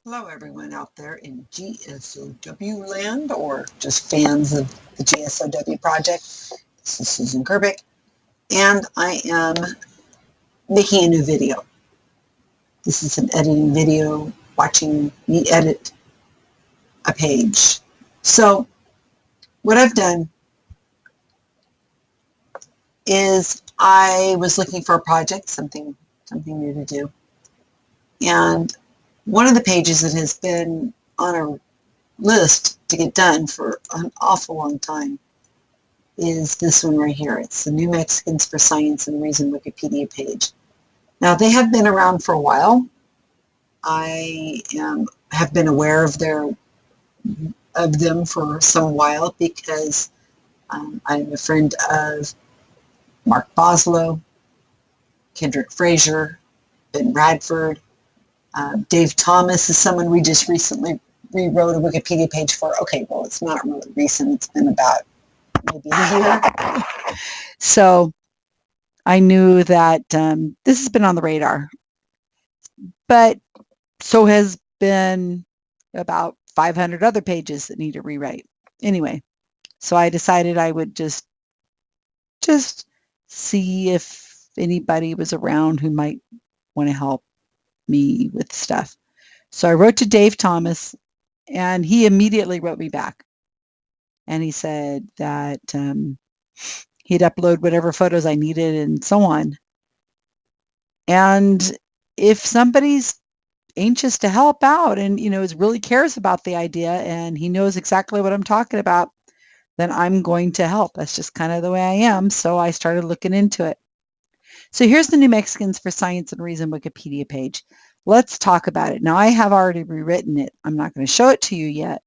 Hello everyone out there in GSoW land or just fans of the GSoW project. This is Susan Kerbick and I am making a new video. This is an editing video, watching me edit a page. So what I've done is I was looking for a project, something new to do. And one of the pages that has been on a list to get done for an awful long time is this one right here. It's the New Mexicans for Science and Reason Wikipedia page. Now they have been around for a while. I have been aware of them for some while because I'm a friend of Mark Boslow, Kendrick Frazier, Ben Radford. Dave Thomas is someone we just recently rewrote a Wikipedia page for. Okay, well, it's not really recent. It's been about maybe a year. So I knew that this has been on the radar. But so has been about 500 other pages that need a rewrite. Anyway, so I decided I would just see if anybody was around who might want to help me with stuff. So I wrote to Dave Thomas, and he immediately wrote me back. And he said that he'd upload whatever photos I needed and so on. And if somebody's anxious to help out and, really cares about the idea and he knows exactly what I'm talking about, then I'm going to help. That's just kind of the way I am. So I started looking into it. So here's the New Mexicans for Science and Reason Wikipedia page. Let's talk about it. Now I have already rewritten it. I'm not going to show it to you yet,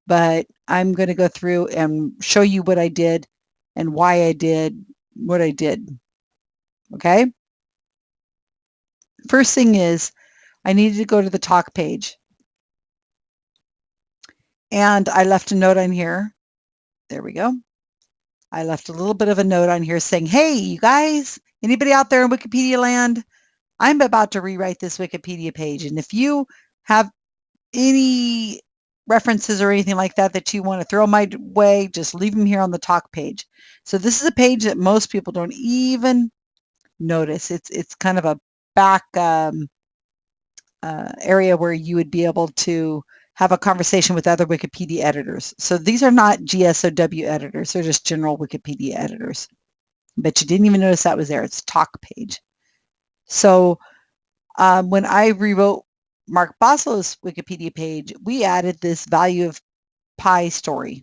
but I'm going to go through and show you what I did and why I did what I did. Okay? First thing is I needed to go to the talk page. And I left a note on here. There we go. I left a little bit of a note on here saying, hey, you guys, anybody out there in Wikipedia land? I'm about to rewrite this Wikipedia page. And if you have any references or anything like that that you want to throw my way, just leave them here on the talk page. So this is a page that most people don't even notice. It's kind of a back area where you would be able to have a conversation with other Wikipedia editors. So these are not GSoW editors. They're just general Wikipedia editors. But you didn't even notice that was there. It's talk page. So when I rewrote Mark Boslow's Wikipedia page, we added this value of pi story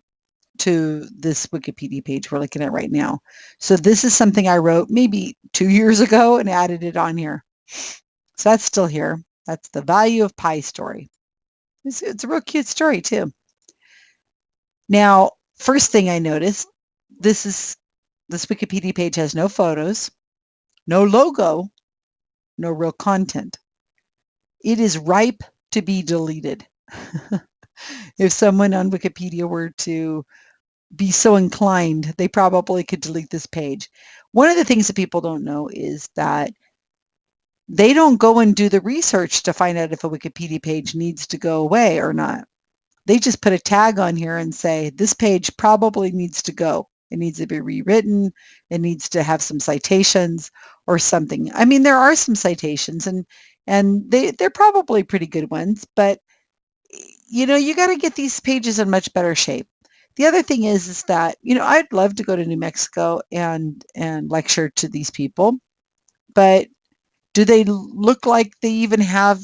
to this Wikipedia page we're looking at right now. So this is something I wrote maybe 2 years ago and added it on here. So that's still here. That's the value of pi story. It's a real cute story too. Now, first thing I noticed, this Wikipedia page has no photos, no logo, no real content. It is ripe to be deleted. If someone on Wikipedia were to be so inclined, they probably could delete this page. One of the things that people don't know is that they don't go and do the research to find out if a Wikipedia page needs to go away or not. They just put a tag on here and say, this page probably needs to go. It needs to be rewritten. It needs to have some citations or something. I mean, there are some citations and they're probably pretty good ones, but you got to get these pages in much better shape. The other thing is that, I'd love to go to New Mexico and lecture to these people, but do they look like they even have,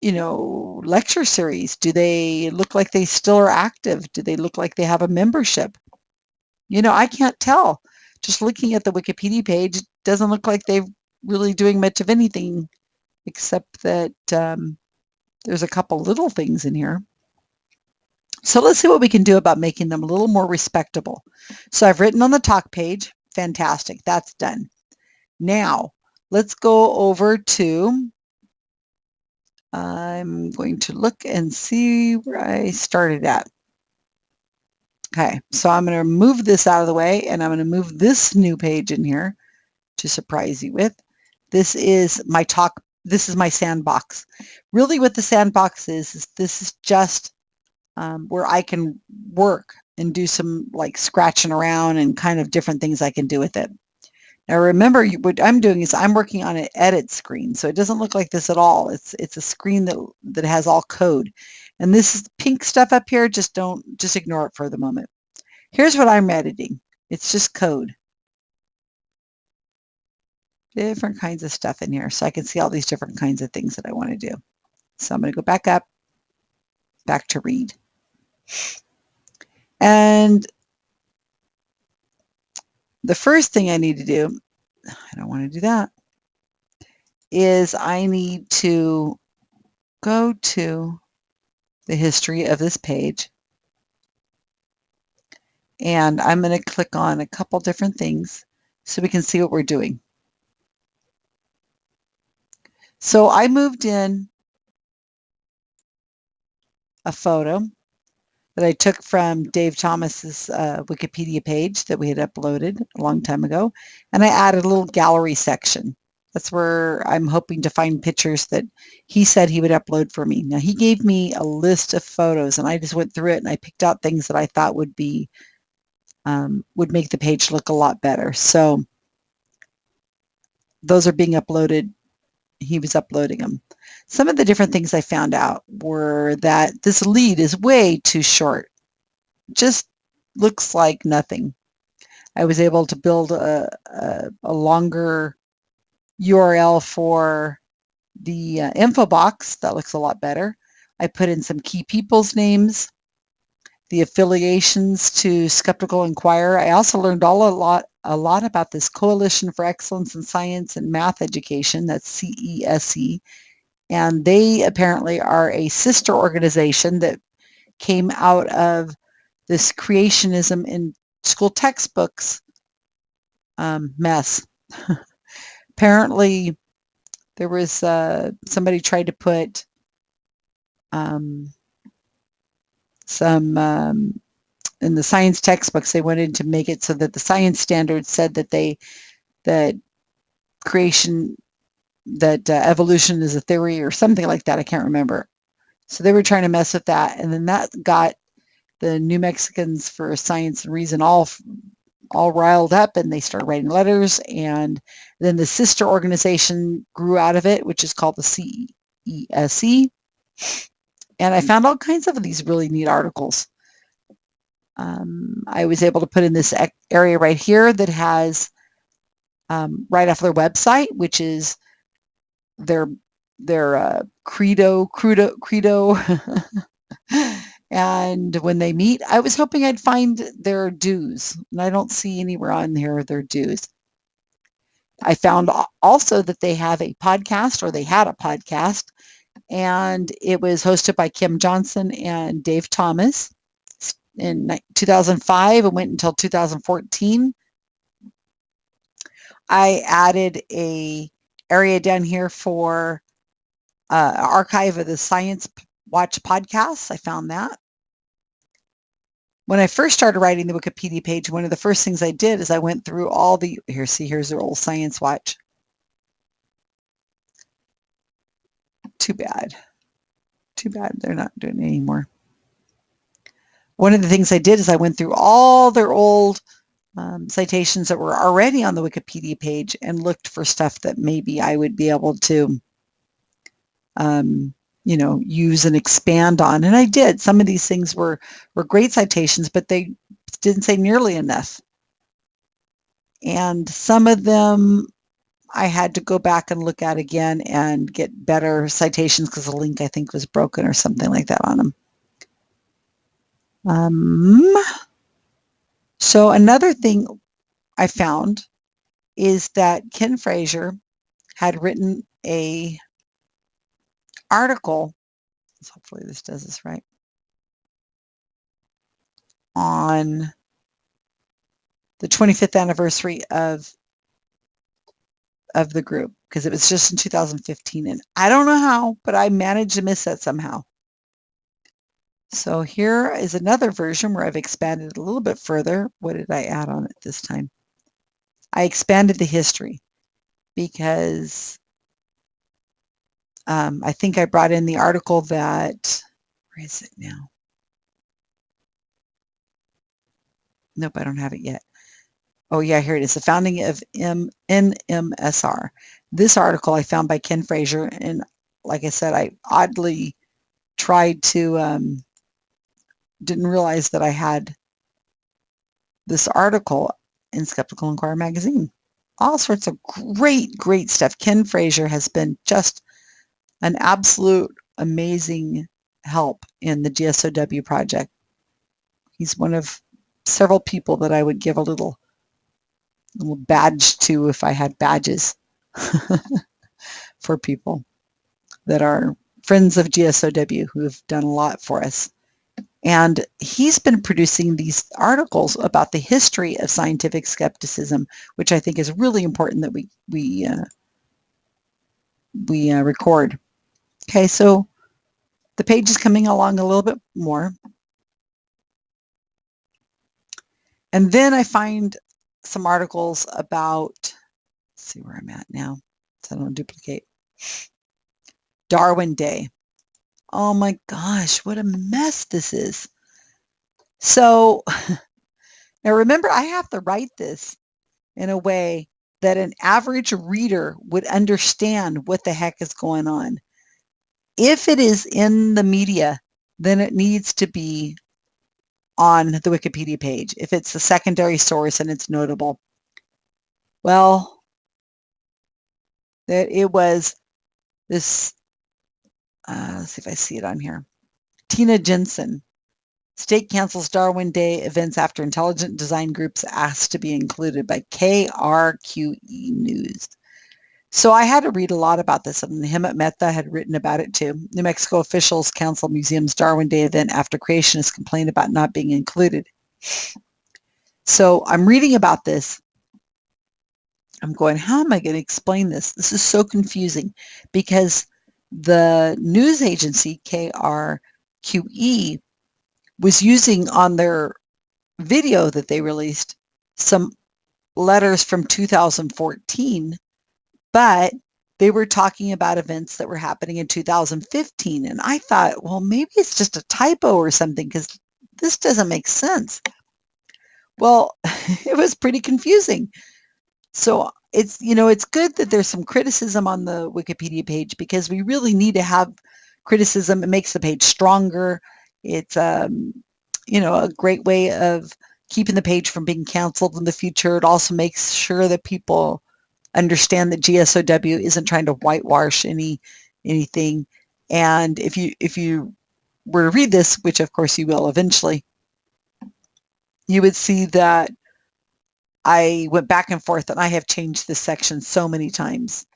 lecture series? Do they look like they still are active? Do they look like they have a membership? I can't tell. Just looking at the Wikipedia page, it doesn't look like they're really doing much of anything except that there's a couple little things in here. So let's see what we can do about making them a little more respectable. So I've written on the talk page. Fantastic. That's done. Now, let's go over to, I'm going to look and see where I started at. Okay, so I'm going to move this out of the way and I'm going to move this new page in here to surprise you with. This is my talk this is my sandbox. Really what the sandbox is this is just where I can work and do some like scratching around and kind of different things I can do with it. Now remember, what I'm doing is I'm working on an edit screen, so it doesn't look like this at all. It's a screen that has all code, and this is pink stuff up here. Just ignore it for the moment. Here's what I'm editing. It's just code. Different kinds of stuff in here, so I can see all these different kinds of things that I want to do. So I'm going to go back up, back to read. And the first thing I need to do, I don't want to do that, is I need to go to the history of this page. And I'm going to click on a couple different things so we can see what we're doing. So I moved in a photo that I took from Dave Thomas's Wikipedia page that we had uploaded a long time ago, and I added a little gallery section. That's where I'm hoping to find pictures that he said he would upload for me. Now, he gave me a list of photos, and I just went through it, and I picked out things that I thought would be would make the page look a lot better. So those are being uploaded. He was uploading them. Some of the different things I found out were that this lead is way too short. Just looks like nothing. I was able to build a longer URL for the info box. That looks a lot better. I put in some key people's names, the affiliations to Skeptical Inquirer. I also learned a lot about this Coalition for Excellence in Science and Math Education, that's CESE, and they apparently are a sister organization that came out of this creationism in school textbooks mess. Apparently, there was somebody tried to put some in the science textbooks. They wanted to make it so that the science standards said that creation, that evolution is a theory or something like that. I can't remember. So they were trying to mess with that, and then that got the New Mexicans for Science and Reason all riled up, and they started writing letters, and then the sister organization grew out of it, which is called the CESE. And I found all kinds of these really neat articles. I was able to put in this area right here that has right off their website, which is their credo. And when they meet, I was hoping I'd find their dues, and I don't see anywhere on here their dues. I found also that they have a podcast, or they had a podcast, and it was hosted by Kim Johnson and Dave Thomas in 2005 and went until 2014. I added a area down here for archive of the Science Watch podcasts. I found that. When I first started writing the Wikipedia page, one of the first things I did is I went through all the, here's their old Science Watch. Too bad. Too bad they're not doing it anymore. One of the things I did is I went through all their old citations that were already on the Wikipedia page and looked for stuff that maybe I would be able to use and expand on. And I did. Some of these things were great citations, but they didn't say nearly enough. And some of them I had to go back and look at again and get better citations because the link, I think, was broken or something like that on them. So another thing I found is that Ken Fraser had written a article, hopefully this does this right, on the 25th anniversary of the group, because it was just in 2015, and I don't know how, but I managed to miss that somehow. So here is another version where I've expanded it a little bit further. What did I add on it this time? I expanded the history because I think I brought in the article that, where is it now? Nope, I don't have it yet. Oh yeah, here it is. The founding of NMSR. This article I found by Ken Fraser, and like I said, I oddly tried to, didn't realize that I had this article in Skeptical Inquirer magazine. All sorts of great stuff. Ken Fraser has been just an absolute amazing help in the GSoW project. He's one of several people that I would give a little badge to if I had badges for people that are friends of GSoW who have done a lot for us. And he's been producing these articles about the history of scientific skepticism, which I think is really important that we record. Okay, so the page is coming along a little bit more. And then I find some articles about, let's see where I'm at now, so I don't duplicate. Darwin Day. Oh my gosh, what a mess this is. So now remember, I have to write this in a way that an average reader would understand what the heck is going on. If it is in the media, then it needs to be on the Wikipedia page. If it's a secondary source and it's notable. Well, that it was this, let's see if I see it on here. Tina Jensen. State cancels Darwin Day events after intelligent design groups asked to be included by KRQE News. So I had to read a lot about this, and Hemant Mehta had written about it too. New Mexico officials cancel museum's Darwin Day event after creationists complained about not being included. So I'm reading about this. I'm going, how am I going to explain this? This is so confusing because the news agency, KRQE, was using on their video that they released some letters from 2014, but they were talking about events that were happening in 2015. And I thought, well, maybe it's just a typo or something because this doesn't make sense. Well, it was pretty confusing. So it's, it's good that there's some criticism on the Wikipedia page because we really need to have criticism. It makes the page stronger. It's, a great way of keeping the page from being canceled in the future. It also makes sure that people understand that GSoW isn't trying to whitewash anything. And if you were to read this, which of course you will eventually, you would see that I went back and forth and I have changed this section so many times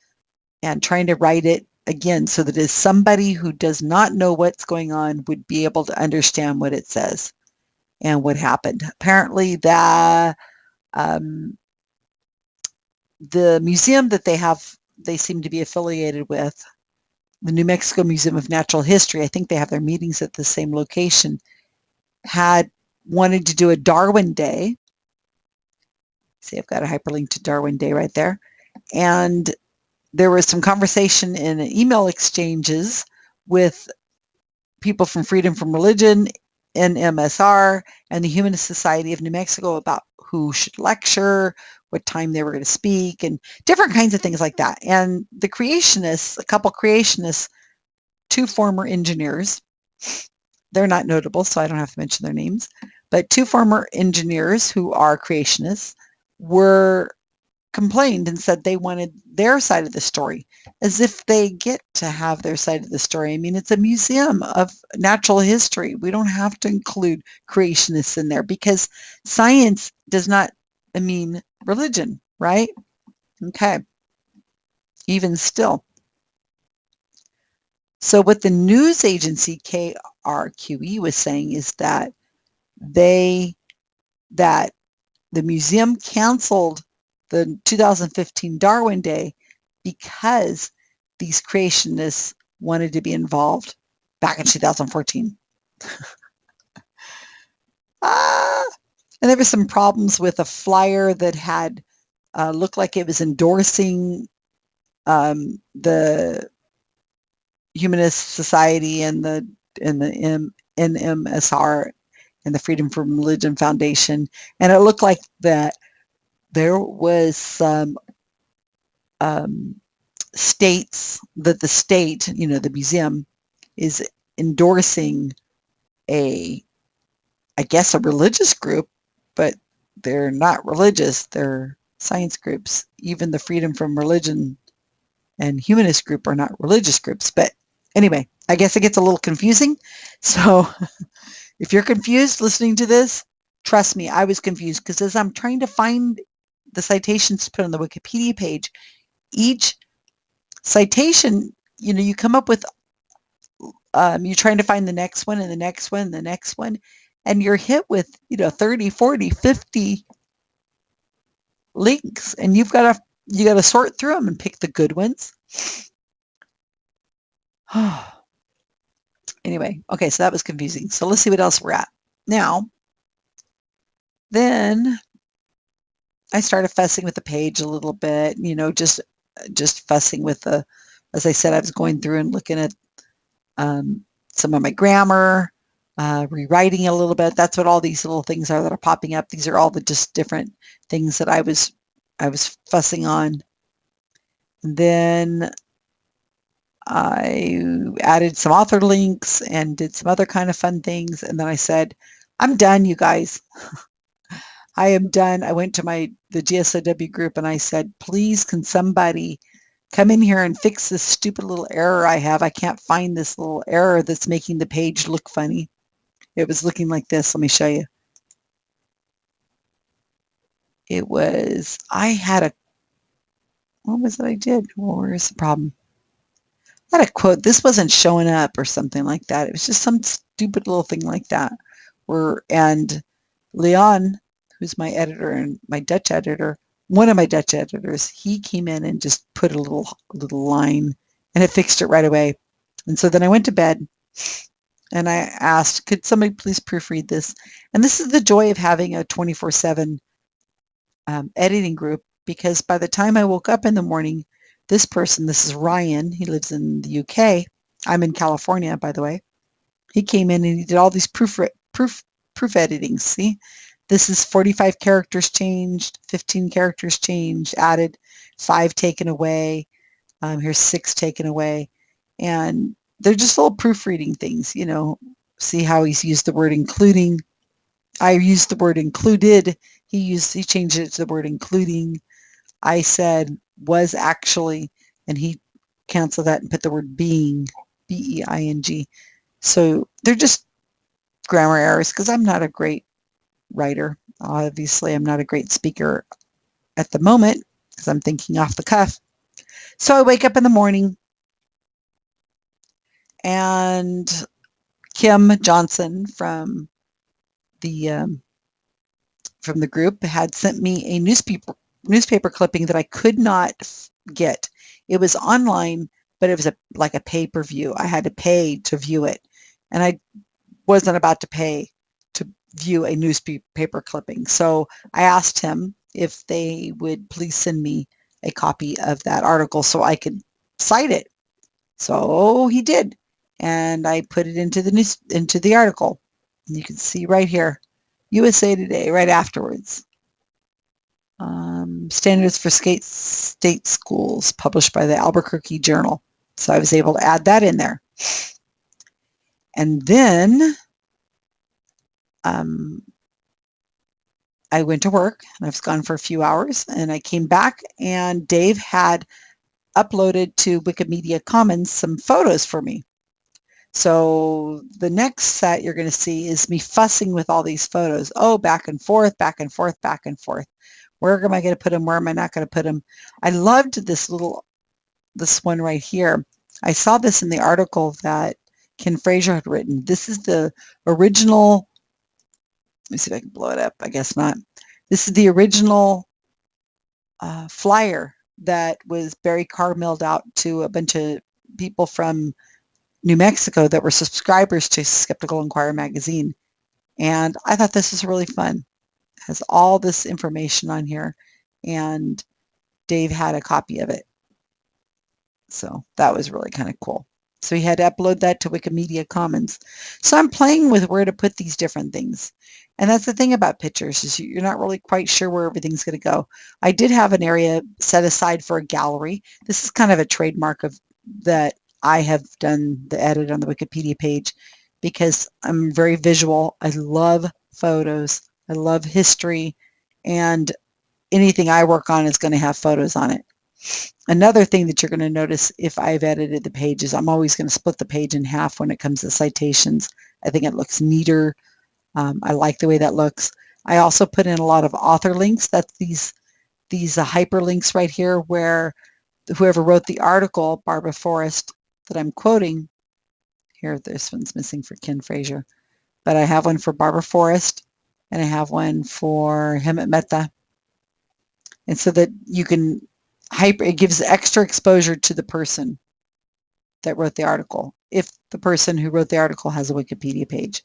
and trying to write it again so that as somebody who does not know what's going on would be able to understand what it says and what happened. Apparently the museum that they seem to be affiliated with, the New Mexico Museum of Natural History, I think they have their meetings at the same location, had wanted to do a Darwin Day. See, I've got a hyperlink to Darwin Day right there. And there was some conversation in email exchanges with people from Freedom from Religion, NMSR, and the Humanist Society of New Mexico about who should lecture, what time they were going to speak, and different kinds of things like that. And the creationists, a couple creationists, two former engineers, they're not notable, so I don't have to mention their names, but two former engineers who are creationists were complained and said they wanted their side of the story, as if they get to have their side of the story. I mean, it's a museum of natural history. We don't have to include creationists in there because science does not mean religion, right? Okay. Even still. So what the news agency KRQE was saying is that the museum canceled the 2015 Darwin Day because these creationists wanted to be involved back in 2014. And there were some problems with a flyer that had looked like it was endorsing the Humanist Society and the NMSR and the Freedom from Religion Foundation, and it looked like that there was some states that the state, the museum, is endorsing I guess a religious group, but they're not religious. They're science groups. Even the Freedom from Religion and Humanist group are not religious groups. But anyway, I guess it gets a little confusing. So if you're confused listening to this, trust me, I was confused because as I'm trying to find the citations to put on the Wikipedia page, each citation, you come up with, you're trying to find the next one and the next one and the next one, and you're hit with, 30, 40, 50 links, and you got to sort through them and pick the good ones. Anyway, okay, so that was confusing. So let's see what else we're at. Now, then I started fussing with the page a little bit, just fussing with as I said, I was going through and looking at some of my grammar, rewriting a little bit. That's what all these little things are that are popping up. These are all the just different things that I was fussing on. And then I added some author links and did some other kind of fun things. And then I said, I'm done, you guys. I am done. I went to the GSoW group and I said, please, can somebody come in here and fix this stupid little error I have? I can't find this little error that's making the page look funny. It was looking like this. Let me show you. It was, what was it I did? Well, where's the problem? I had a quote. This wasn't showing up or something like that. It was just some stupid little thing like that. And Leon, who's my editor and my Dutch editor, one of my Dutch editors, he came in and just put a little line, and it fixed it right away. And so then I went to bed and I asked, could somebody please proofread this? And this is the joy of having a 24/7 editing group, because by the time I woke up in the morning, this is Ryan, he lives in the UK. I'm in California, by the way. He came in and he did all these proof editings. See, this is 45 characters changed, 15 characters changed, added, 5 taken away. Here's 6 taken away. And they're just little proofreading things, see how he's used the word including. I used the word included. He changed it to the word including. I said was actually, and he canceled that and put the word being, B-E-I-N-G. So they're just grammar errors because I'm not a great writer. Obviously, I'm not a great speaker at the moment because I'm thinking off the cuff. So I wake up in the morning and Kim Johnson from the group had sent me a newspaper clipping that I could not get. It was online, but it was like a pay-per-view. I had to pay to view it, and I wasn't about to pay to view a newspaper clipping. So I asked him if they would please send me a copy of that article so I could cite it. So he did, and I put it into the article. And you can see right here, USA Today, right afterwards. Standards for state schools, published by the Albuquerque Journal. So I was able to add that in there. And then I went to work, and I was gone for a few hours, and I came back, and Dave had uploaded to Wikimedia Commons some photos for me. So the next set you're going to see is me fussing with all these photos. Oh, back and forth, back and forth, back and forth. Where am I going to put them? Where am I not going to put them? I loved this one right here. I saw this in the article that Ken Fraser had written. This is the original. Let me see if I can blow it up. I guess not. This is the original flyer that was Barry Carr mailed out to a bunch of people from New Mexico that were subscribers to Skeptical Inquirer magazine. And I thought this was really fun. It has all this information on here, and Dave had a copy of it. So that was really kind of cool. So he had to upload that to Wikimedia Commons. So I'm playing with where to put these different things. And that's the thing about pictures, is you're not really quite sure where everything's going to go. I did have an area set aside for a gallery. This is kind of a trademark of that I have done the edit on the Wikipedia page because I'm very visual. I love photos. I love history, and anything I work on is going to have photos on it. Another thing that you're going to notice if I've edited the page is I'm always going to split the page in half when it comes to citations. I think it looks neater. I like the way that looks. I also put in a lot of author links. That's these hyperlinks right here where whoever wrote the article, Barbara Forrest, that I'm quoting, here this one's missing for Ken Fraser, but I have one for Barbara Forrest and I have one for Hemant Mehta. And so that you can it gives extra exposure to the person that wrote the article, if the person who wrote the article has a Wikipedia page.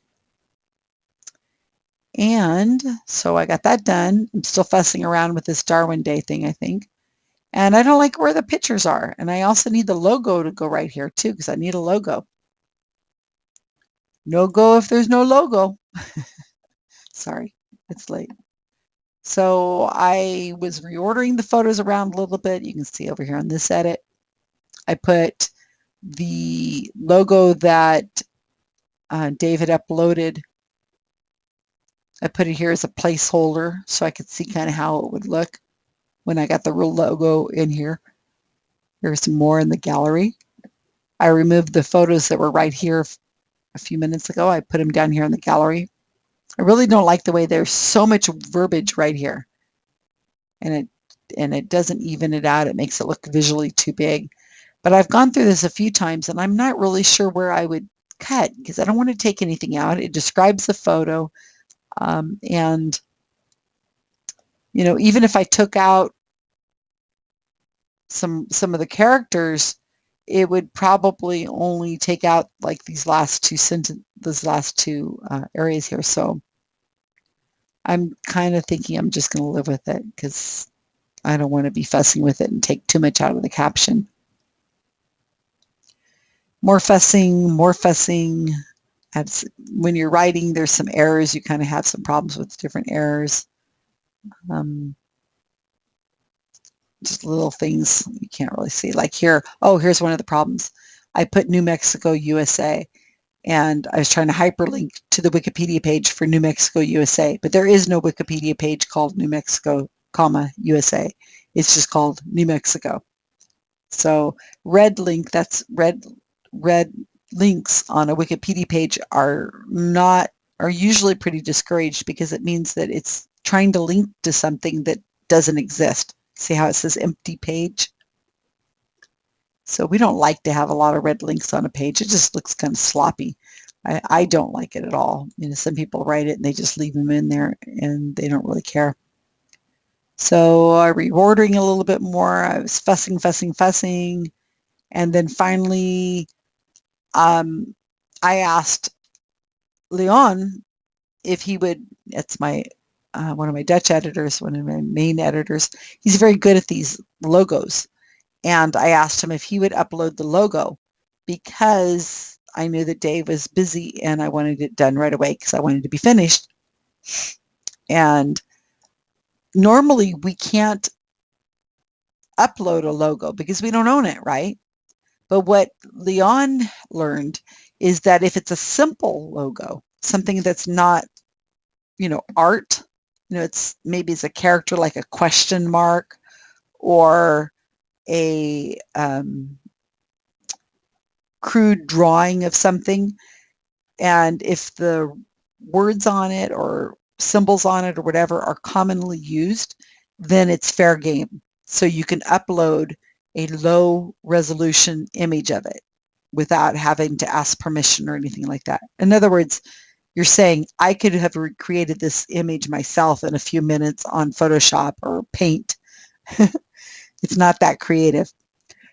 And so I got that done. I'm still fussing around with this Darwin Day thing, I think. And I don't like where the pictures are. And I also need the logo to go right here too, because I need a logo. No go if there's no logo. Sorry, it's late. So I was reordering the photos around a little bit. You can see over here on this edit. I put the logo that David uploaded. I put it here as a placeholder so I could see kind of how it would look when I got the real logo in here. Here's some more in the gallery. I removed the photos that were right here a few minutes ago. I put them down here in the gallery. I really don't like the way there's so much verbiage right here. And it doesn't even it out. It makes it look visually too big. But I've gone through this a few times and I'm not really sure where I would cut because I don't want to take anything out. It describes the photo. And, you know, even if I took out some of the characters, it would probably only take out like these last two areas here. So I'm kind of thinking I'm just going to live with it because I don't want to be fussing with it and take too much out of the caption. More fussing, more fussing. When you're writing, there's some errors. You kind of have some problems with different errors. Just little things you can't really see. Like here, oh, here's one of the problems. I put New Mexico, USA, and I was trying to hyperlink to the Wikipedia page for New Mexico, USA, but there is no Wikipedia page called New Mexico, USA. It's just called New Mexico. So red link, that's red links on a Wikipedia page are usually pretty discouraged because it means that it's trying to link to something that doesn't exist. See how it says empty page? So we don't like to have a lot of red links on a page. It just looks kind of sloppy. I don't like it at all. You know, some people write it and they just leave them in there and they don't really care. So I'm reordering a little bit more. I was fussing. And then finally, I asked Leon if he would, that's my one of my Dutch editors, one of my main editors. He's very good at these logos. And I asked him if he would upload the logo because I knew that Dave was busy and I wanted it done right away because I wanted to be finished. And normally we can't upload a logo because we don't own it, right? But what Leon learned is that if it's a simple logo, something that's not, you know, art, you know, maybe it's a character like a question mark or a crude drawing of something, and if the words on it or symbols on it or whatever are commonly used, then it's fair game. So you can upload a low resolution image of it without having to ask permission or anything like that. In other words, you're saying I could have recreated this image myself in a few minutes on Photoshop or Paint. It's not that creative.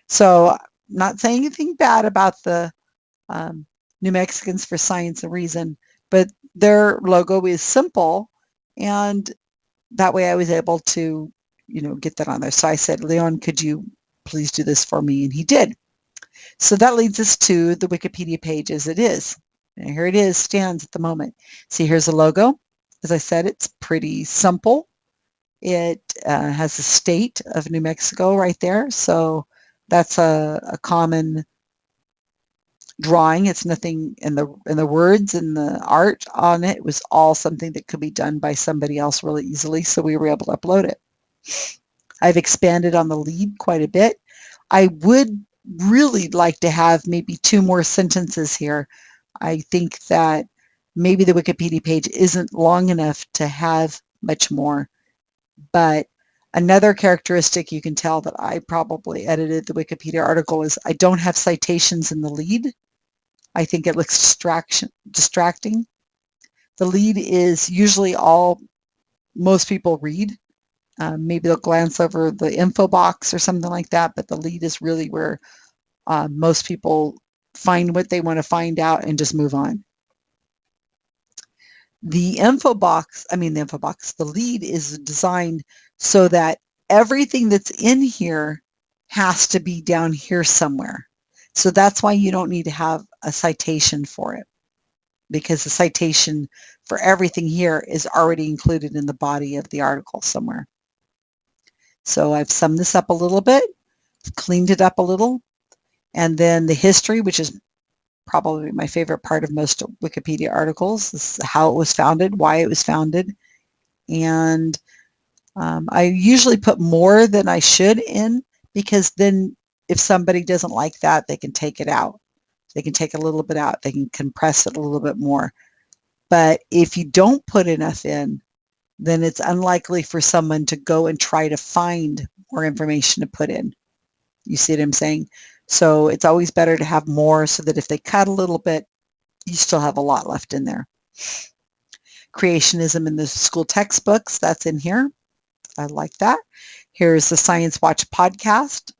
So I'm not saying anything bad about the New Mexicans for Science and Reason, but their logo is simple, and that way I was able to, you know, get that on there. So I said, Leon, could you please do this for me? And he did. So that leads us to the Wikipedia page as it is. And here it is, stands at the moment. See, here's the logo. As I said, it's pretty simple. It has the state of New Mexico right there. So that's a common drawing. It's nothing in the words and the art on it. It was all something that could be done by somebody else really easily. So we were able to upload it. I've expanded on the lead quite a bit. I would really like to have maybe 2 more sentences here. I think that maybe the Wikipedia page isn't long enough to have much more. But another characteristic you can tell that I probably edited the Wikipedia article is I don't have citations in the lead. I think it looks distracting. The lead is usually all most people read. Maybe they'll glance over the info box or something like that, but the lead is really where most people find what they want to find out and just move on. The lead is designed so that everything that's in here has to be down here somewhere. So that's why you don't need to have a citation for it, because the citation for everything here is already included in the body of the article somewhere. So I've summed this up a little bit, cleaned it up a little, and then the history, which is probably my favorite part of most Wikipedia articles, is how it was founded, why it was founded. And I usually put more than I should in, because then if somebody doesn't like that, they can take it out. They can take a little bit out. They can compress it a little bit more. But if you don't put enough in, then it's unlikely for someone to go and try to find more information to put in. You see what I'm saying? So it's always better to have more, so that if they cut a little bit, you still have a lot left in there. Creationism in the school textbooks, that's in here. I like that. Here's the Science Watch podcast,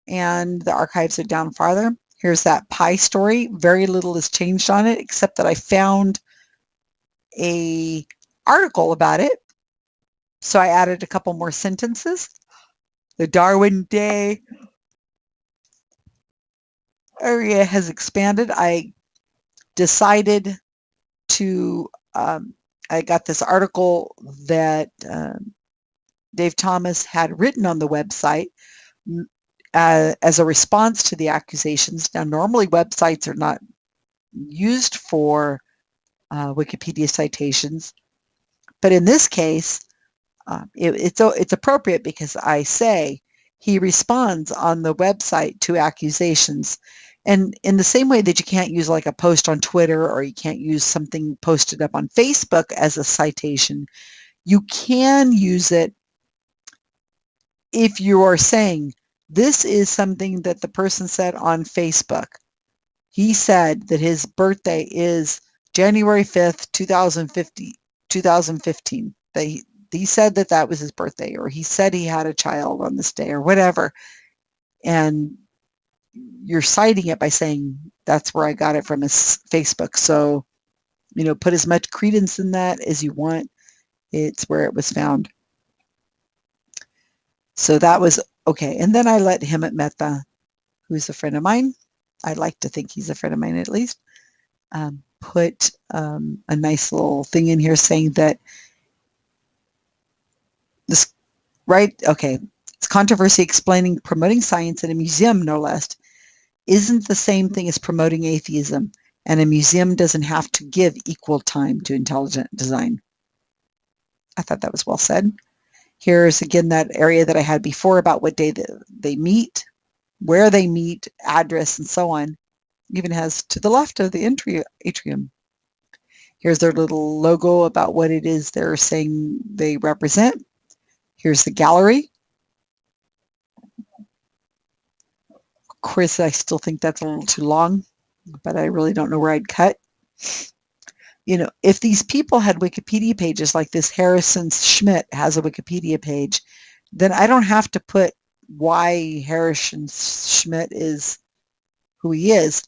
and the archives are down farther. Here's that pie story. Very little has changed on it, except that I found an article about it. So I added a couple more sentences. The Darwin Day area has expanded. I decided to, I got this article that Dave Thomas had written on the website as a response to the accusations. Now, normally websites are not used for Wikipedia citations, but in this case, it's appropriate, because I say he responds on the website to accusations. And in the same way that you can't use like a post on Twitter, or you can't use something posted up on Facebook as a citation, you can use it if you are saying, this is something that the person said on Facebook. He said that his birthday is January 5th, 2015. He said that that was his birthday, or he said he had a child on this day, or whatever. And you're citing it by saying, that's where I got it from, his Facebook. So, put as much credence in that as you want. It's where it was found. So that was okay. And then I let him at Meta, who's a friend of mine, I like to think he's a friend of mine at least, put a nice little thing in here saying that this, right, okay, it's controversy explaining promoting science in a museum, no less, isn't the same thing as promoting atheism, and a museum doesn't have to give equal time to intelligent design. I thought that was well said. Here's again that area that I had before about what day they meet, where they meet, address, and so on. Even has to the left of the atrium. Here's their little logo about what it is they're saying they represent. Here's the gallery. Of course, I still think that's a little too long, but I really don't know where I'd cut. If these people had Wikipedia pages like this Harrison Schmidt has a Wikipedia page, then I don't have to put why Harrison Schmidt is who he is,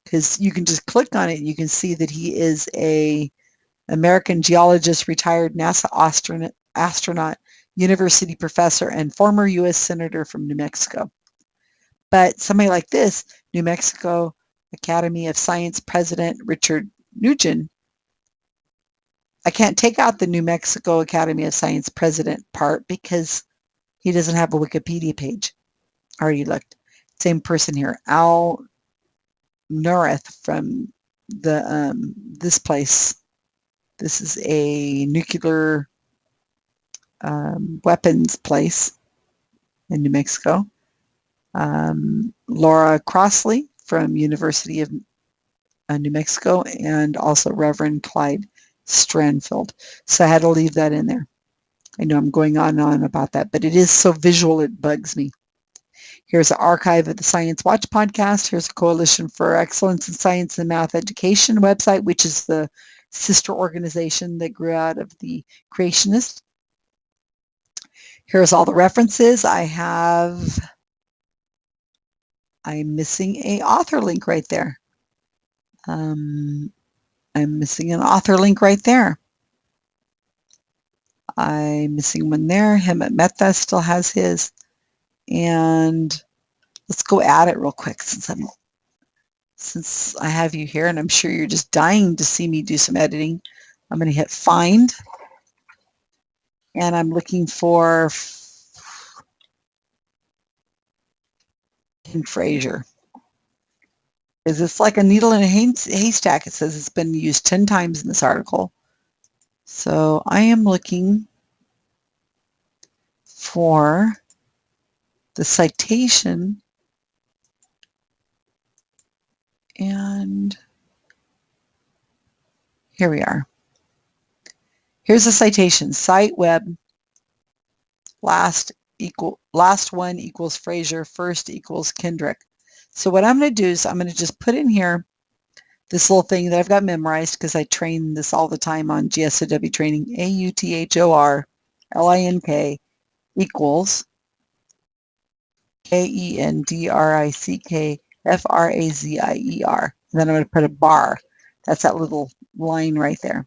because you can just click on it and you can see that he is a American geologist, retired NASA astronaut, university professor, and former U.S. Senator from New Mexico. But somebody like this New Mexico Academy of Science President Richard Nugent. I can't take out the New Mexico Academy of Science President part because he doesn't have a Wikipedia page. Already looked. Same person here. Al Nureth from the this place. This is a nuclear weapons place in New Mexico. Laura Crossley from University of New Mexico, and also Reverend Clyde Stranfield. So I had to leave that in there. I know I'm going on and on about that, but it is so visual it bugs me. Here's an archive of the Science Watch podcast. Here's a Coalition for Excellence in Science and Math Education website, which is the sister organization that grew out of the Creationists. Here's all the references. I'm missing a author link right there. I'm missing an author link right there. I'm missing one there. Him at Meta still has his. And let's go at it real quick since I have you here, and I'm sure you're just dying to see me do some editing. I'm going to hit find, and I'm looking for Ken Fraser. Is it's like a needle in a haystack? It says it's been used 10 times in this article. So I am looking for the citation, and here we are. Here's the citation. Site web last one equals Fraser, first equals Kendrick. So what I'm going to do is I'm going to just put in here this little thing that I've got memorized because I train this all the time on GSoW training. AUTHORLINK equals KENDRICKFRAZIER. And then I'm going to put a bar. That's that little line right there.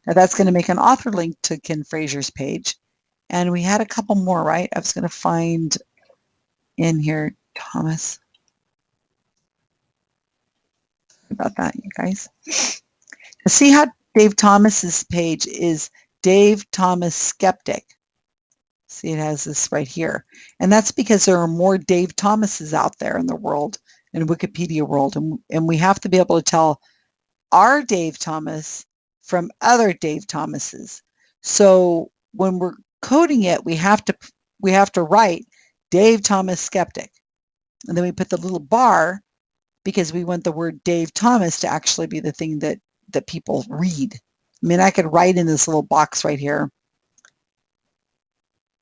Now that's going to make an author link to Ken Fraser's page. And we had a couple more, right? I was going to find in here Thomas. Sorry about that, you guys. Now see how Dave Thomas's page is Dave Thomas Skeptic. See, it has this right here. And that's because there are more Dave Thomases out there in the world, in Wikipedia world. And we have to be able to tell our Dave Thomas from other Dave Thomases. So when we're coding it, we have to write Dave Thomas Skeptic. And then we put the little bar because we want the word Dave Thomas to actually be the thing that people read. I mean, I could write in this little box right here,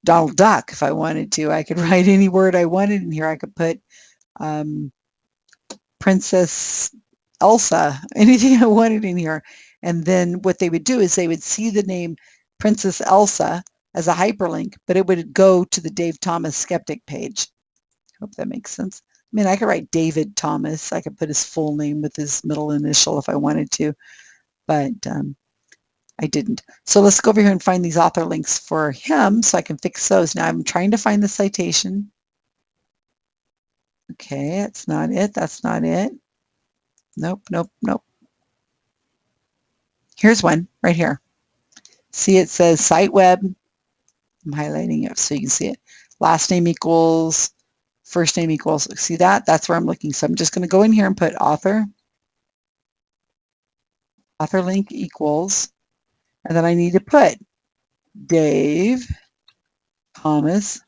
Donald Duck, if I wanted to. I could write any word I wanted in here. I could put Princess Elsa, anything I wanted in here. And then what they would do is they would see the name Princess Elsa as a hyperlink, but it would go to the Dave Thomas Skeptic page. Hope that makes sense. I mean, I could write David Thomas. I could put his full name with his middle initial if I wanted to, but I didn't. So let's go over here and find these author links for him so I can fix those. Now I'm trying to find the citation. Okay, that's not it. That's not it. Nope, nope, nope. Here's one right here. See, it says site web. I'm highlighting it so you can see it. Last name equals, first name equals. See that? That's where I'm looking. So I'm just going to go in here and put author link equals, and then I need to put Dave Thomas,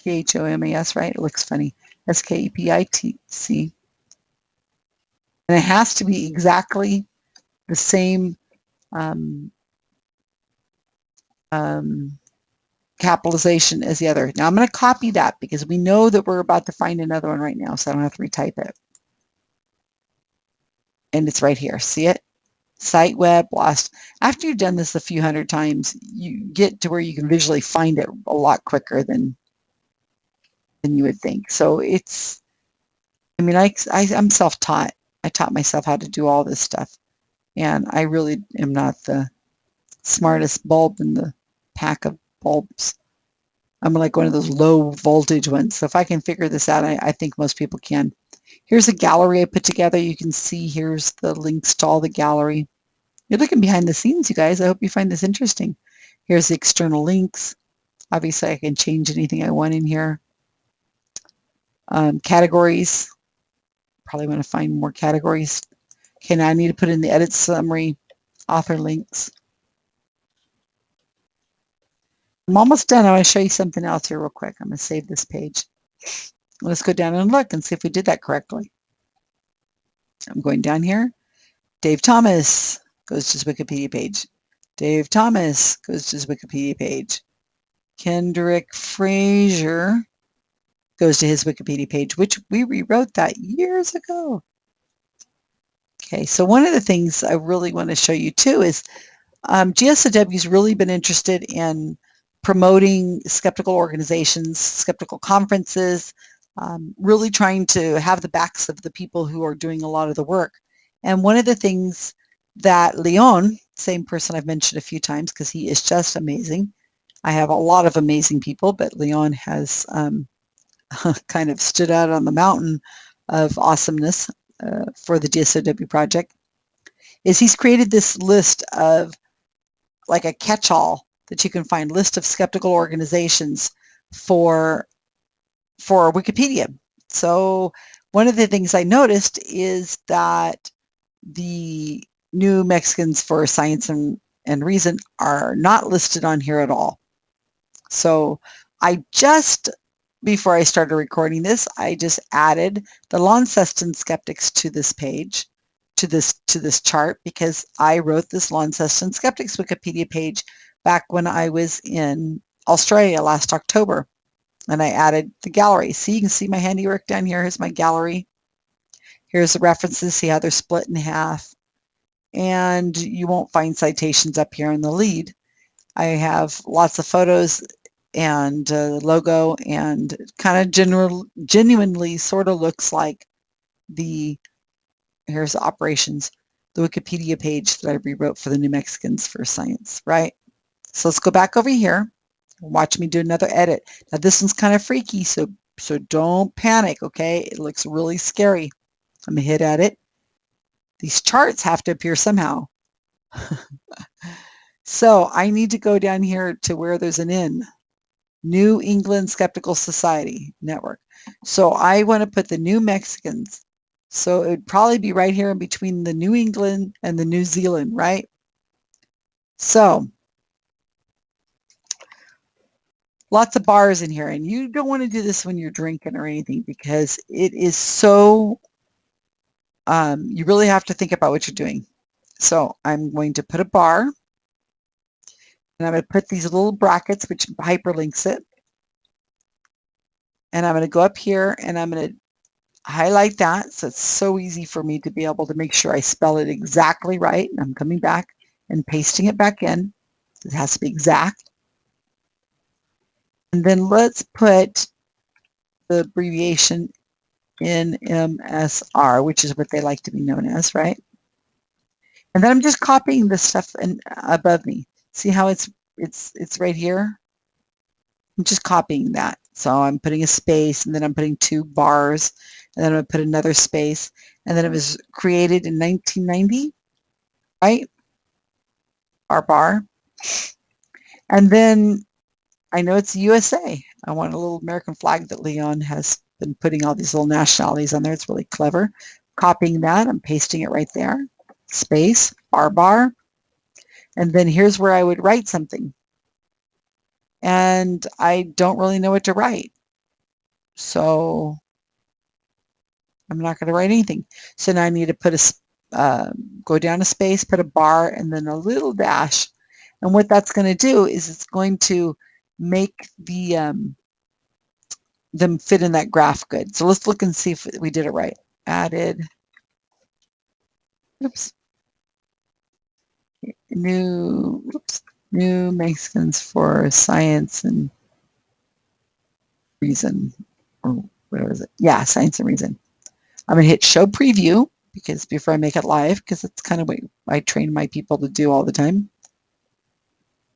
Thomas, right? It looks funny. Skepitc. And it has to be exactly the same capitalization as the other. Now I'm going to copy that because we know that we're about to find another one right now, so I don't have to retype it. And it's right here. See it? Site web lost. After you've done this a few hundred times, you get to where you can visually find it a lot quicker than you would think. So it's, I mean, I'm self-taught. I taught myself how to do all this stuff. And I really am not the smartest bulb in the pack of bulbs. I'm like one of those low voltage ones. So if I can figure this out, I think most people can. Here's a gallery I put together. You can see here's the links to all the gallery. You're looking behind the scenes, you guys. I hope you find this interesting. Here's the external links. Obviously, I can change anything I want in here. Categories. Probably want to find more categories. Okay, now I need to put in the edit summary, author links. I'm almost done. I want to show you something else here real quick. I'm going to save this page. Let's go down and look and see if we did that correctly. I'm going down here. Dave Thomas goes to his Wikipedia page. Dave Thomas goes to his Wikipedia page. Kendrick Frazier goes to his Wikipedia page, which we rewrote that years ago. Okay, so one of the things I really want to show you too is GSoW has really been interested in promoting skeptical organizations, skeptical conferences, really trying to have the backs of the people who are doing a lot of the work. And one of the things that Leon, same person I've mentioned a few times because he is just amazing. I have a lot of amazing people, but Leon has kind of stood out on the mountain of awesomeness for the GSoW project, is he's created this list of like a catch-all that you can find, list of skeptical organizations for Wikipedia. So one of the things I noticed is that the New Mexicans for Science and Reason are not listed on here at all. So I just, before I started recording this, I just added the Launceston skeptics to this page, to this chart, because I wrote this Launceston skeptics Wikipedia page back when I was in Australia last October. And I added the gallery. See, you can see my handiwork down here. Here's my gallery. Here's the references. See how they're split in half. And you won't find citations up here in the lead. I have lots of photos and logo, and kind of genuinely sort of looks like here's the operations, the Wikipedia page that I rewrote for the New Mexicans for Science, right? So let's go back over here. Watch me do another edit. Now this one's kind of freaky, so don't panic, okay? It looks really scary. I'm gonna hit edit. These charts have to appear somehow. So I need to go down here to where there's an N. New England Skeptical Society Network. So I want to put the New Mexicans. So it would probably be right here in between the New England and the New Zealand, right? So lots of bars in here, and you don't want to do this when you're drinking or anything, because it is so, you really have to think about what you're doing. So I'm going to put a bar, and I'm going to put these little brackets, which hyperlinks it. And I'm going to go up here, and I'm going to highlight that. So it's so easy for me to be able to make sure I spell it exactly right. And I'm coming back and pasting it back in. It has to be exact. And then let's put the abbreviation NMSR, which is what they like to be known as, right? And then I'm just copying this stuff above me. See how it's right here? I'm just copying that. So I'm putting a space, and then I'm putting 2 bars, and then I'm going to put another space. And then it was created in 1990, right? Our bar. And then I know it's USA. I want a little American flag that Leon has been putting all these little nationalities on there. It's really clever. Copying that, I'm pasting it right there. Space, bar. And then here's where I would write something. And I don't really know what to write. So I'm not going to write anything. So now I need to put go down a space, put a bar, and then a little dash. And what that's going to do is it's going to make them fit in that graph good. So let's look and see if we did it right. Added, oops, New Mexicans for Science and Reason, or where was it? Yeah, Science and Reason. I'm going to hit show preview, because before I make it live, because it's kind of what I train my people to do all the time.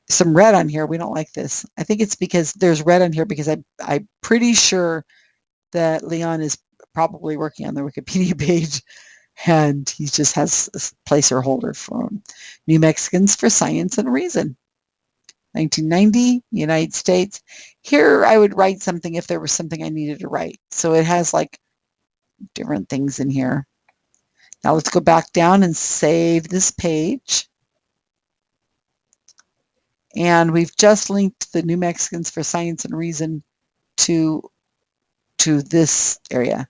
some red on here. We don't like this. I think it's because there's red on here because I'm pretty sure that Leon is probably working on the Wikipedia page, and he just has a placeholder from New Mexicans for Science and Reason. 1990, United States. Here I would write something if there was something I needed to write. So it has like different things in here. Now let's go back down and save this page. And we've just linked the New Mexicans for Science and Reason to this area.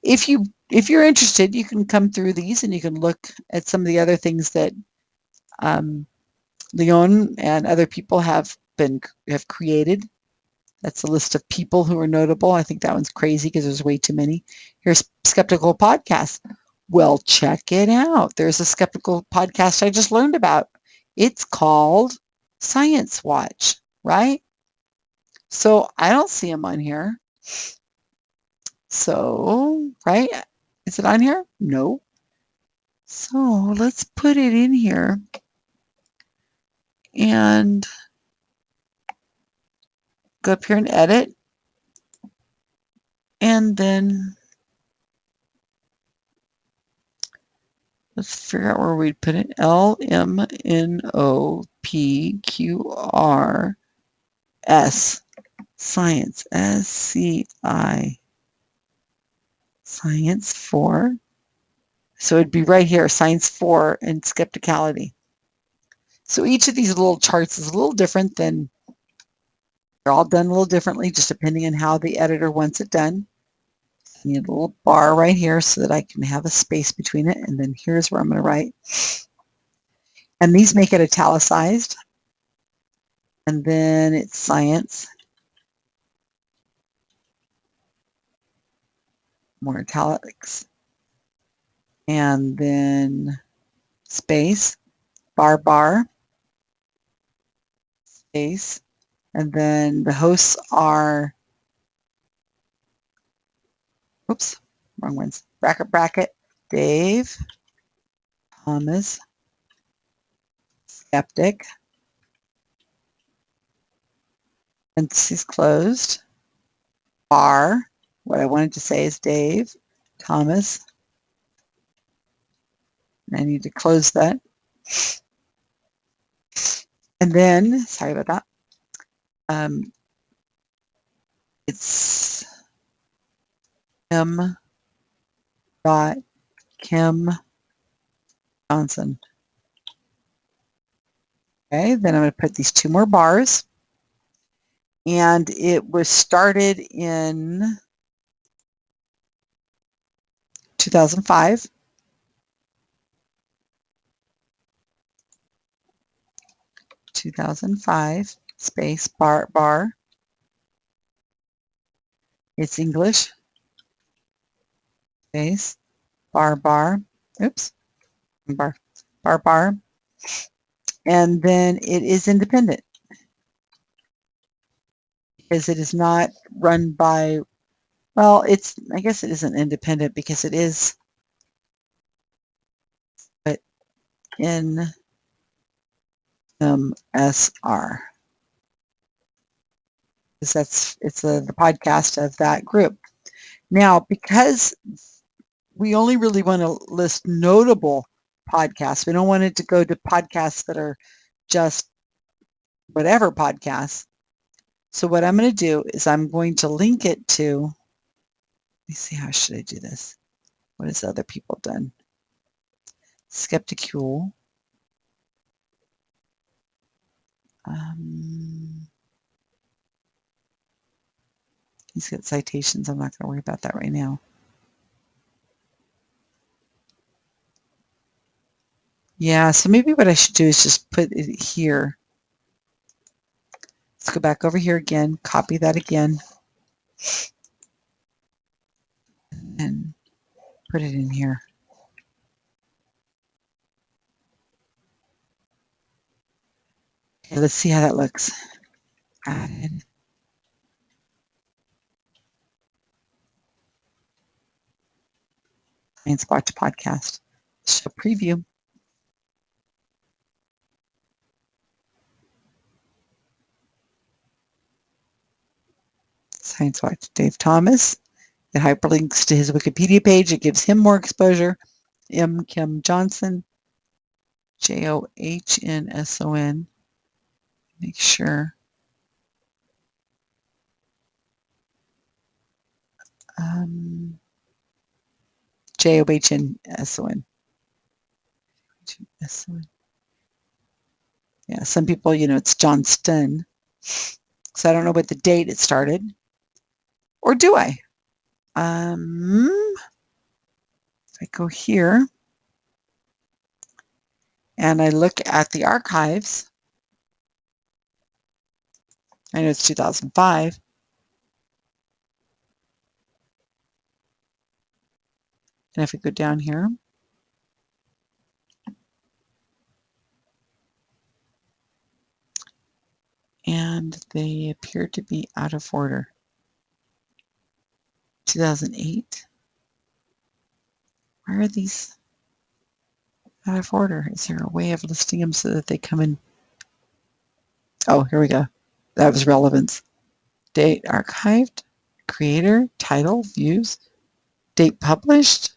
If you're interested, you can come through these and you can look at some of the other things that Leon and other people have created. That's a list of people who are notable. I think that one's crazy because there's way too many. Here's Skeptical Podcast. Well, check it out. There's a Skeptical Podcast I just learned about. It's called Science Watch, right? So I don't see them on here. So, right? Is it on here? No. So let's put it in here and go up here and edit. And then let's figure out where we'd put it. LMNOPQRS. Science. SCI. Science 4. So it'd be right here, Science 4 and Skepticality. So each of these little charts is a little different than, they're all done a little differently, just depending on how the editor wants it done. I need a little bar right here so that I can have a space between it. And then here's where I'm going to write. And these make it italicized. And then it's science. More italics. And then space, bar, space. And then the hosts are, oops, wrong ones. Bracket, Dave, Thomas, Skeptic, parentheses closed, bar. What I wanted to say is Dave, Thomas. And I need to close that. And then, sorry about that. It's Kim Johnson. Okay, then I'm going to put these two more bars. And it was started in 2005. Space bar. It's English. Space bar. Oops. Bar. And then it is independent because it is not run by, well, I guess it isn't independent because it is, but in NMSR. Because it's the podcast of that group. Now, because we only really want to list notable podcasts, we don't want it to go to podcasts that are just whatever podcasts. So what I'm going to do is I'm going to link it to, let me see, how should I do this? What has other people done? Skepticule. He's got citations. I'm not going to worry about that right now. Yeah, so maybe what I should do is just put it here. Let's go back over here again, copy that again, and put it in here. Okay, let's see how that looks. Added. Science Watch podcast. Show preview. Science Watch, Dave Thomas. It hyperlinks to his Wikipedia page. It gives him more exposure. M. Kim Johnson, Johnsson. Make sure. Johnsson. Yeah, some people, it's Johnston. So I don't know what the date it started. Or do I? If I go here and I look at the archives, I know it's 2005. And if we go down here, and they appear to be out of order. 2008. Why are these out of order? Is there a way of listing them so that they come in? Oh, here we go. That was relevance. Date archived, creator, title, views, date published.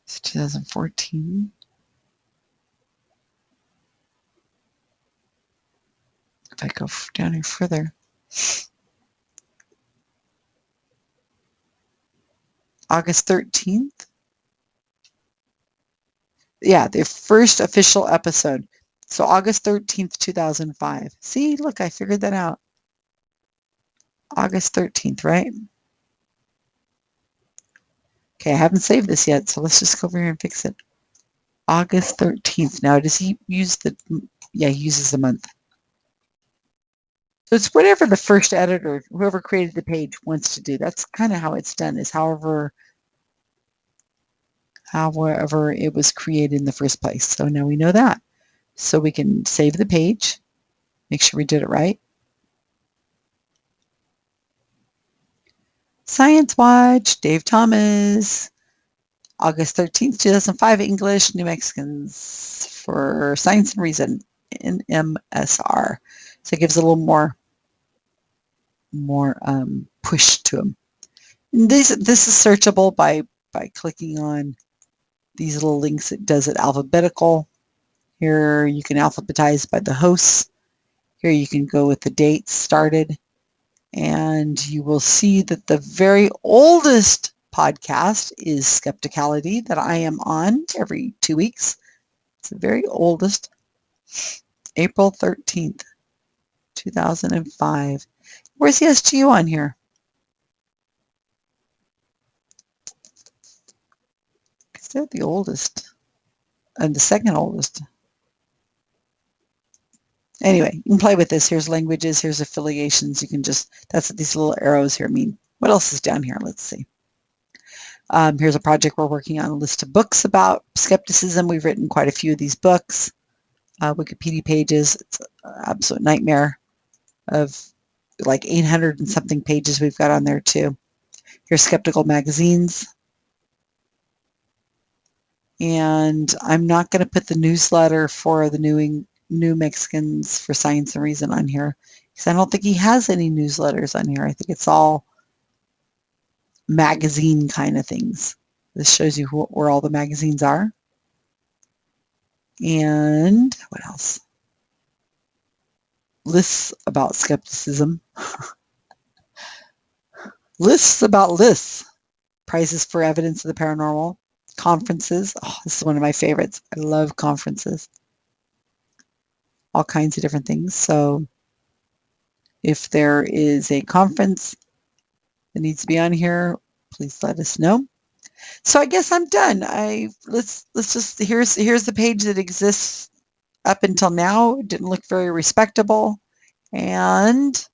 It's 2014. If I go down here further, August 13th. Yeah, the first official episode. So August 13th, 2005. See, look, I figured that out. August 13th, right? Okay, I haven't saved this yet, so let's just go over here and fix it. August 13th. Now, does he use the, yeah, he uses the month. So it's whatever the first editor, whoever created the page, wants to do. That's kind of how it's done, is however it was created in the first place. So now we know that. So we can save the page, make sure we did it right. Science Watch, Dave Thomas, August 13th, 2005, English, New Mexicans for Science and Reason, NMSR. So it gives a little more push to them. This is searchable by clicking on these little links. It does it alphabetical. Here you can alphabetize by the hosts. Here you can go with the dates started. And you will see that the very oldest podcast is Skepticality that I am on every 2 weeks. It's the very oldest, April 13th, 2005. Where's the SGU on here? Because they're the oldest and the second oldest. Anyway, you can play with this. Here's languages. Here's affiliations. You can just, that's what these little arrows here mean. What else is down here? Let's see. Here's a project we're working on, a list of books about skepticism. We've written quite a few of these books. Wikipedia pages. It's an absolute nightmare of like 800 and something pages we've got on there too. Here's skeptical magazines. And I'm not going to put the newsletter for the New Mexicans for Science and Reason on here because I don't think he has any newsletters on here. I think it's all magazine kind of things. This shows you where all the magazines are. And what else? Lists about skepticism. Lists about lists. Prizes for evidence of the paranormal. Conferences. Oh, this is one of my favorites. I love conferences. All kinds of different things. So if there is a conference that needs to be on here, please let us know. So I guess I'm done. Let's just, here's the page that exists up until now. It didn't look very respectable. And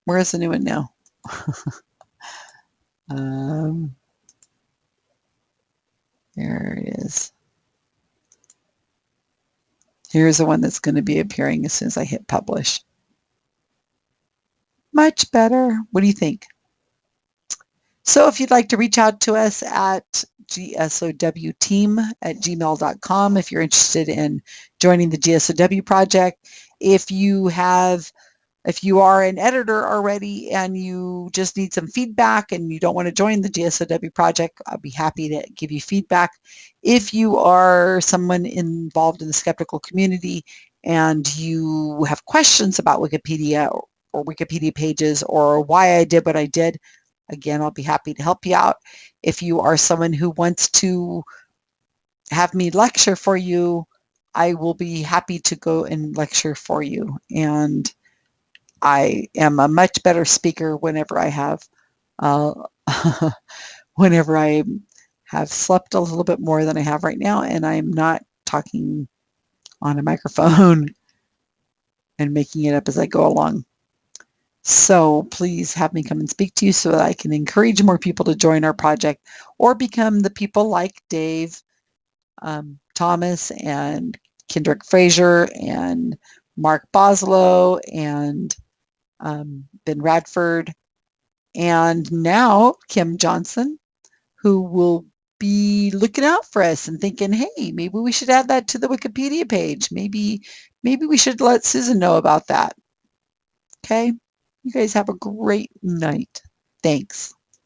where's the new one now? There it is. Here's the one that's going to be appearing as soon as I hit publish. Much better. What do you think? So if you'd like to reach out to us at gsowteam@gmail.com if you're interested in joining the GSoW project. If you are an editor already and you just need some feedback and you don't want to join the GSoW project, I'll be happy to give you feedback. If you are someone involved in the skeptical community and you have questions about Wikipedia or Wikipedia pages or why I did what I did, again, I'll be happy to help you out. If you are someone who wants to have me lecture for you, I will be happy to go and lecture for you. And I am a much better speaker whenever I have uh, whenever I have slept a little bit more than I have right now, and I'm not talking on a microphone and making it up as I go along. So please have me come and speak to you so that I can encourage more people to join our project or become the people like Dave, Thomas, and Kendrick Fraser, and Mark Boslow, and Ben Radford, and now Kim Johnson, who will be looking out for us and thinking, hey, maybe we should add that to the Wikipedia page. Maybe we should let Susan know about that. Okay? You guys have a great night. Thanks.